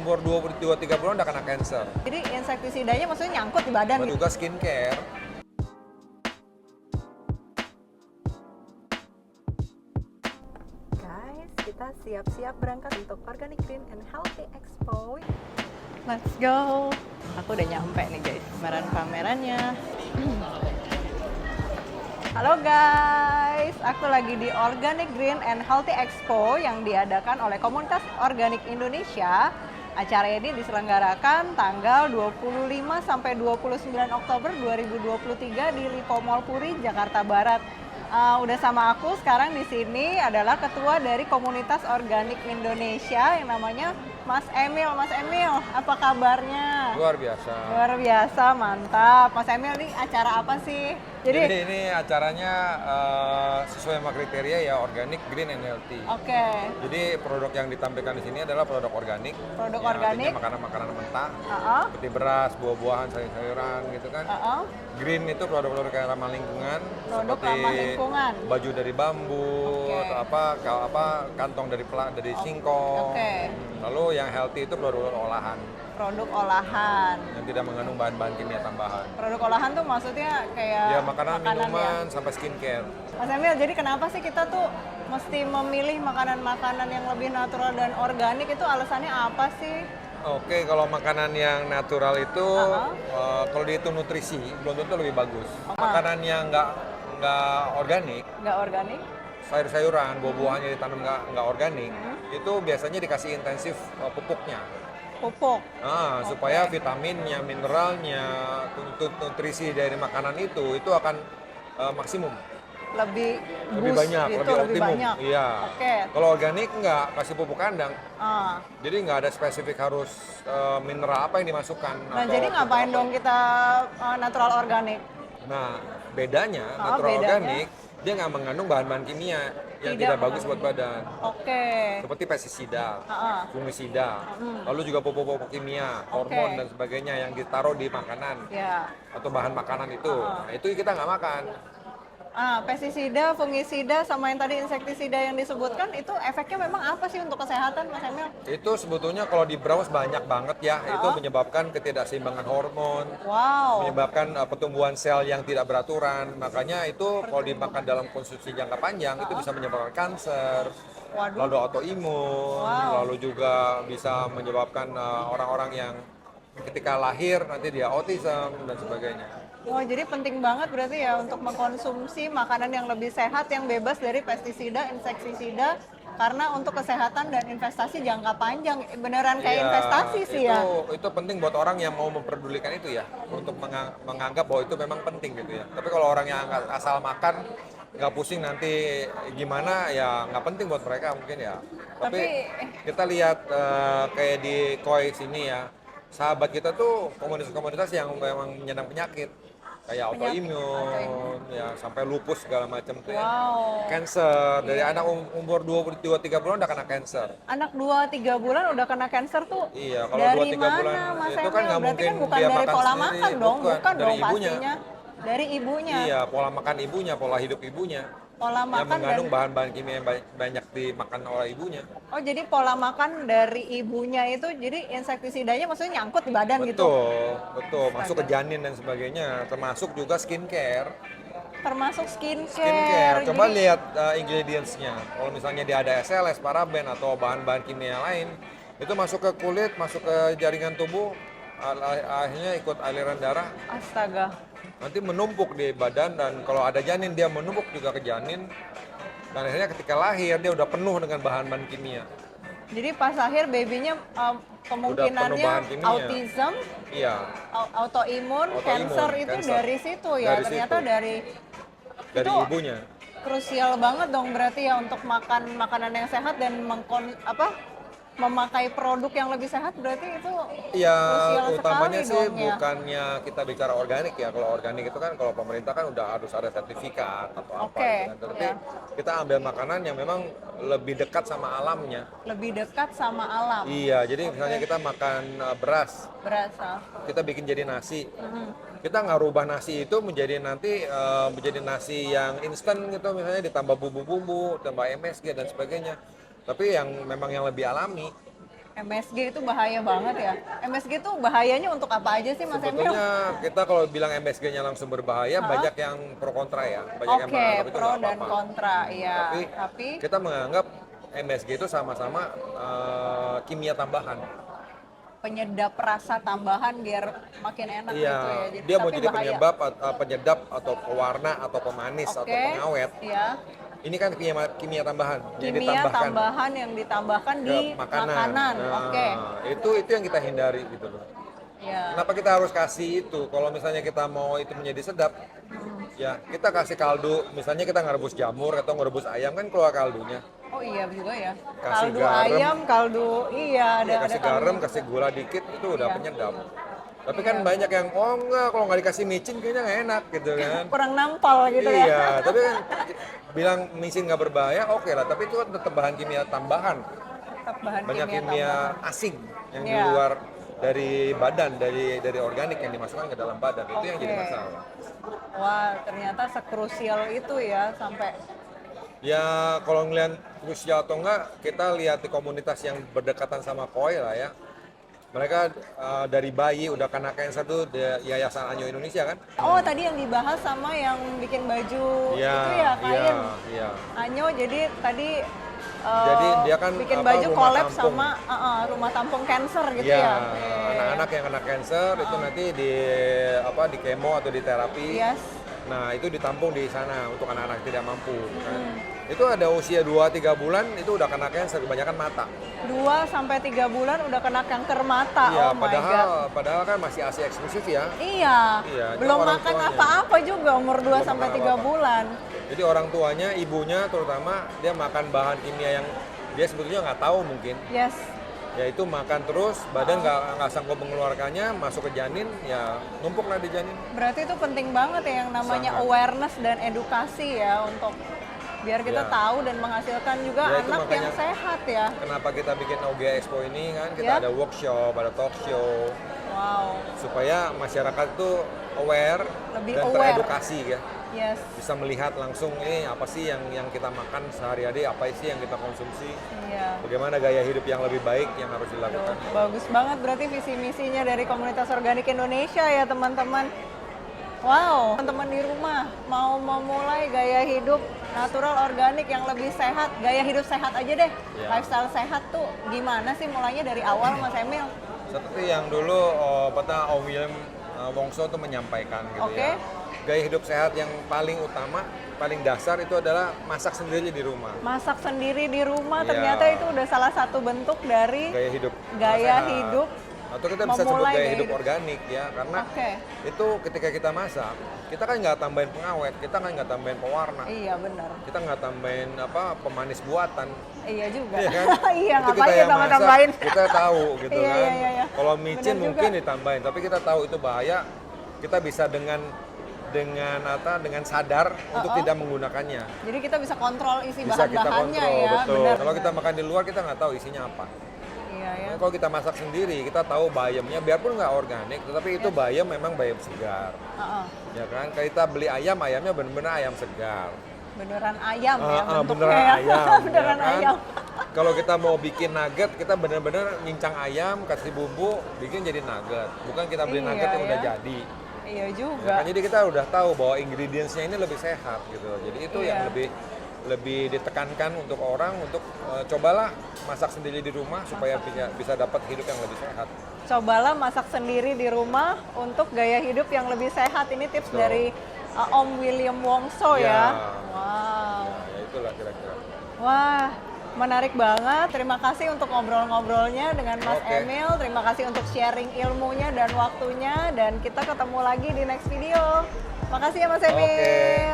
umur 22-3 bulan udah kena cancer. Jadi insektisidanya maksudnya nyangkut di badan Dan gitu? juga skincare. Guys, kita siap-siap berangkat untuk Organic Green and Healthy Expo. Let's go. Aku udah nyampe nih guys, pameran-pamerannya. Halo guys, aku lagi di Organic Green and Healthy Expo yang diadakan oleh Komunitas Organik Indonesia. Acara ini diselenggarakan tanggal 25 sampai 29 Oktober 2023 di Lipo Mall Puri, Jakarta Barat. Udah sama aku sekarang di sini adalah ketua dari Komunitas Organik Indonesia yang namanya Mas Emil. Mas Emil, apa kabarnya? Luar biasa. Luar biasa, mantap. Mas Emil, ini acara apa sih? Jadi ini acaranya sesuai sama kriteria ya, organic, green, and healthy. Oke. Jadi produk yang ditampilkan di sini adalah produk organik. Produk yang organik. artinya makanan-makanan mentah, Uh-uh. seperti beras, buah-buahan, sayur-sayuran gitu kan. Uh-uh. Green itu produk-produk yang ramah lingkungan, Produk seperti ramah lingkungan. baju dari bambu, Oke. atau apa kantong dari singkong. Oke. Lalu yang healthy itu produk olahan Produk olahan. yang tidak mengandung bahan-bahan kimia tambahan. Produk olahan tuh maksudnya kayak Ya makanan, minuman, ya. sampai skincare. Mas Emil, jadi kenapa sih kita tuh mesti memilih makanan-makanan yang lebih natural dan organik, itu alasannya apa sih? Oke, kalau makanan yang natural itu kalau dihitung nutrisi belum tentu lebih bagus. Makanan yang nggak organik, Nggak organik? sayur-sayuran, buah-buahannya ditanam nggak organik, itu biasanya dikasih intensif pupuknya. Pupuk. Supaya vitaminnya, mineralnya, nutrisi dari makanan itu akan maksimum. Lebih boost Banyak, gitu, lebih optimum. banyak. Iya. Oke. Kalau organik nggak kasih pupuk kandang. Ah. Jadi nggak ada spesifik harus mineral apa yang dimasukkan. Nah, atau jadi ngapain pupuk dong kita natural organik? apa. Nah, bedanya natural bedanya? organik dia nggak mengandung bahan-bahan kimia yang tidak bagus buat badan. Oke. Seperti pestisida, fungisida, lalu juga pupuk-pupuk kimia, Oke. hormon dan sebagainya yang ditaruh di makanan Ya. atau bahan makanan itu. Nah, itu kita nggak makan. Pestisida, fungisida, sama yang tadi insektisida yang disebutkan, itu efeknya memang apa sih untuk kesehatan, Mas Emil? Itu sebetulnya kalau di browse banyak banget ya, itu menyebabkan ketidakseimbangan hormon, Wow. menyebabkan pertumbuhan sel yang tidak beraturan. Makanya itu kalau dimakan dalam konsumsi jangka panjang itu bisa menyebabkan kanser, Waduh. lalu autoimun, Wow. lalu juga bisa menyebabkan orang-orang yang ketika lahir nanti dia autism dan sebagainya. Oh, jadi penting banget berarti ya untuk mengkonsumsi makanan yang lebih sehat, yang bebas dari pestisida, insektisida, karena untuk kesehatan dan investasi jangka panjang. Beneran kayak Iya, investasi sih ya. Itu penting buat orang yang mau memperdulikan itu ya, untuk menganggap bahwa itu memang penting gitu ya. Tapi kalau orang yang asal makan, nggak pusing nanti gimana, ya nggak penting buat mereka mungkin ya. Tapi kita lihat kayak di KOI sini ya, sahabat kita tuh komunitas-komunitas yang memang menyandang penyakit. Kayak autoimun, ya sampai lupus segala macam tuh ya. Wow. Cancer, dari anak umur 22-3 bulan udah kena cancer. Anak 2-3 bulan udah kena cancer tuh. Iya, kalau dari 2-3 mana, bulan Mas itu kan Emil? nggak Berarti mungkin kan bukan dia dari makan pola sendiri, makan dong, bukan dari dong ibunya. pastinya. Dari ibunya. Iya, pola makan ibunya, pola hidup ibunya. Pola Yang makan mengandung bahan-bahan kimia yang banyak dimakan oleh ibunya. Oh, jadi pola makan dari ibunya itu, jadi insektisidanya maksudnya nyangkut di badan gitu? Betul. Masuk ke janin dan sebagainya, termasuk juga skincare. Termasuk skincare. Coba Jadi, lihat ingredients-nya. Kalau misalnya dia ada SLS, paraben, atau bahan-bahan kimia lain, itu masuk ke kulit, masuk ke jaringan tubuh, akhirnya ikut aliran darah, astaga. nanti menumpuk di badan, dan kalau ada janin dia menumpuk juga ke janin, dan akhirnya ketika lahir dia udah penuh dengan bahan-bahan kimia. Jadi pas lahir babynya kemungkinannya bahan kimia. autism, Iya, autoimun, cancer itu cancer. dari situ ya. Dari Ternyata situ. dari dari itu ibunya. krusial banget dong berarti ya untuk makan makanan yang sehat dan memakai produk yang lebih sehat, berarti itu Ya, krusial utamanya sekali sih dong ya. bukannya kita bicara organik ya. Kalau organik itu kan kalau pemerintah kan udah harus ada sertifikat atau apa Oke, gitu kan. Tapi ya. kita ambil makanan yang memang lebih dekat sama alamnya. Lebih dekat sama alam. Iya, jadi misalnya kita makan beras, Berasa. kita bikin jadi nasi. Kita nggak rubah nasi itu menjadi menjadi nasi yang instan gitu, misalnya ditambah bumbu-bumbu, tambah MSG dan sebagainya. Tapi yang memang yang lebih alami. MSG itu bahaya banget ya. MSG itu bahayanya untuk apa aja sih Mas Emil? Sebetulnya kita kalau bilang MSG-nya langsung berbahaya, banyak yang pro kontra ya. Banyak yang Oke, menganggap itu pro nggak dan apa-apa. kontra, iya. Tapi kita menganggap MSG itu sama-sama kimia tambahan. Penyedap rasa tambahan biar makin enak Iya, gitu ya. dia mau tapi jadi bahaya. penyedap atau pewarna atau pemanis atau pengawet. Iya. Ini kan kimia tambahan yang Kimia ditambahkan tambahan yang ditambahkan ke di makanan. makanan. Nah, Oke. itu yang kita hindari gitu loh. Iya. Kenapa kita harus kasih itu? Kalau misalnya kita mau itu menjadi sedap, ya kita kasih kaldu. Misalnya kita ngerebus jamur atau ngerebus ayam kan keluar kaldunya. Oh iya juga ya. Kasih Kaldu garam. ayam, kaldu iya ada Kasih kaldu. garam, kasih gula dikit itu udah Iya. penyedap. Tapi kan banyak yang oh enggak kalau nggak dikasih micin kayaknya nggak enak gitu kan. Kurang nampol gitu ya. Iya, tapi kan bilang micin nggak berbahaya, oke lah. Tapi itu kan tetap bahan kimia tambahan. Tetap bahan Banyak kimia tambahan. asing yang di Iya. luar dari badan, dari organik yang dimasukkan ke dalam badan. Itu yang jadi Oke. masalah. Wah, ternyata sekrusial itu ya sampai Ya kalau ngeliat krusial atau enggak, kita lihat di komunitas yang berdekatan sama koi lah ya. Mereka dari bayi udah kena cancer tuh di Yayasan Anyo Indonesia kan? oh tadi yang dibahas sama yang bikin baju Iya, itu ya kain. iya. Anyo jadi tadi Jadi dia kan bikin apa, baju rumah collab tampung. sama rumah tampung cancer gitu Iya, ya. anak-anak yang kena cancer itu nanti di kemo atau di terapi. Yes. Nah, itu ditampung di sana untuk anak-anak tidak mampu kan. Itu ada usia 2-3 bulan itu udah kena cancer, kebanyakan mata. 2 sampai 3 bulan udah kena kanker mata. Iya, Oh my god. padahal kan masih ASI eksklusif ya. Iya. Iya, itu Belum orang makan tuanya. apa-apa juga umur 2 Belum sampai makan 3 apa-apa. bulan. Jadi orang tuanya, ibunya terutama dia makan bahan kimia yang dia sebetulnya nggak tahu mungkin. Yes. Ya itu makan terus, badan nggak sanggup mengeluarkannya, masuk ke janin, ya numpuklah di janin. Berarti itu penting banget ya yang namanya Sangat. awareness dan edukasi ya untuk biar kita Ya. tahu dan menghasilkan juga Ya, itu anak yang makanya sehat ya. Kenapa kita bikin OGA Expo ini kan, kita Ya. ada workshop, ada talk show, Wow. supaya masyarakat itu aware Lebih dan aware. teredukasi ya. Yes. Bisa melihat langsung ini apa sih yang kita makan sehari-hari, apa sih yang kita konsumsi, Iya. bagaimana gaya hidup yang lebih baik yang harus dilakukan. Bagus banget berarti visi misinya dari Komunitas Organik Indonesia ya teman-teman. Wow, teman-teman di rumah mau memulai gaya hidup natural organik yang lebih sehat, gaya hidup sehat aja deh. Ya. Lifestyle sehat tuh gimana sih mulainya dari awal Mas Emil? Seperti yang dulu Om William Wongso tuh menyampaikan gitu Oke. ya. Gaya hidup sehat yang paling utama, paling dasar itu adalah masak sendiri di rumah. Masak sendiri di rumah Iya. ternyata itu udah salah satu bentuk dari Gaya hidup gaya sehat. hidup. Atau kita bisa sebut memulai gaya gaya hidup hidup. organik ya, karena Oke. itu ketika kita masak, kita kan nggak tambahin pengawet, kita kan nggak tambahin pewarna, Iya benar. kita nggak tambahin pemanis buatan. Iya juga. Iya kan? Iya Itu ngapain kita yang kita masak, tambahin? kita tahu gitu Iya, kan. iya, iya. Kalau micin Benar mungkin juga. ditambahin, tapi kita tahu itu bahaya. Kita bisa dengan sadar untuk tidak menggunakannya. Jadi kita bisa kontrol isi Bisa kita bahan-bahannya kontrol, ya. betul. Benar. Kalau kita benar. makan di luar kita nggak tahu isinya apa. Iya ya. Kalau kita masak sendiri, kita tahu bayamnya, biarpun nggak organik, tetapi itu bayam memang bayam segar. Heeh. Ya kan, kalau kita beli ayam, ayamnya benar-benar ayam segar. Beneran ayam ya bentuknya Beneran ya. ayam. Beneran ya kan? ayam. Kalau kita mau bikin nugget, kita benar-benar nyincang ayam, kasih bumbu, bikin jadi nugget. Bukan kita beli Iya, nugget yang udah ya. jadi. Iya Ya juga. kan? Jadi kita udah tahu bahwa ingredients-nya ini lebih sehat gitu. Jadi itu Iya. yang lebih ditekankan untuk orang untuk cobalah masak sendiri di rumah supaya bisa dapat hidup yang lebih sehat. Cobalah masak sendiri di rumah untuk gaya hidup yang lebih sehat. Ini tips Betul. dari Om William Wongso Ya. ya. Wow. Ya itulah kira-kira. Wah, menarik banget. Terima kasih untuk ngobrol-ngobrolnya dengan Mas Oke. Emil. Terima kasih untuk sharing ilmunya dan waktunya. Dan kita ketemu lagi di next video. Makasih ya Mas Emil. Oke.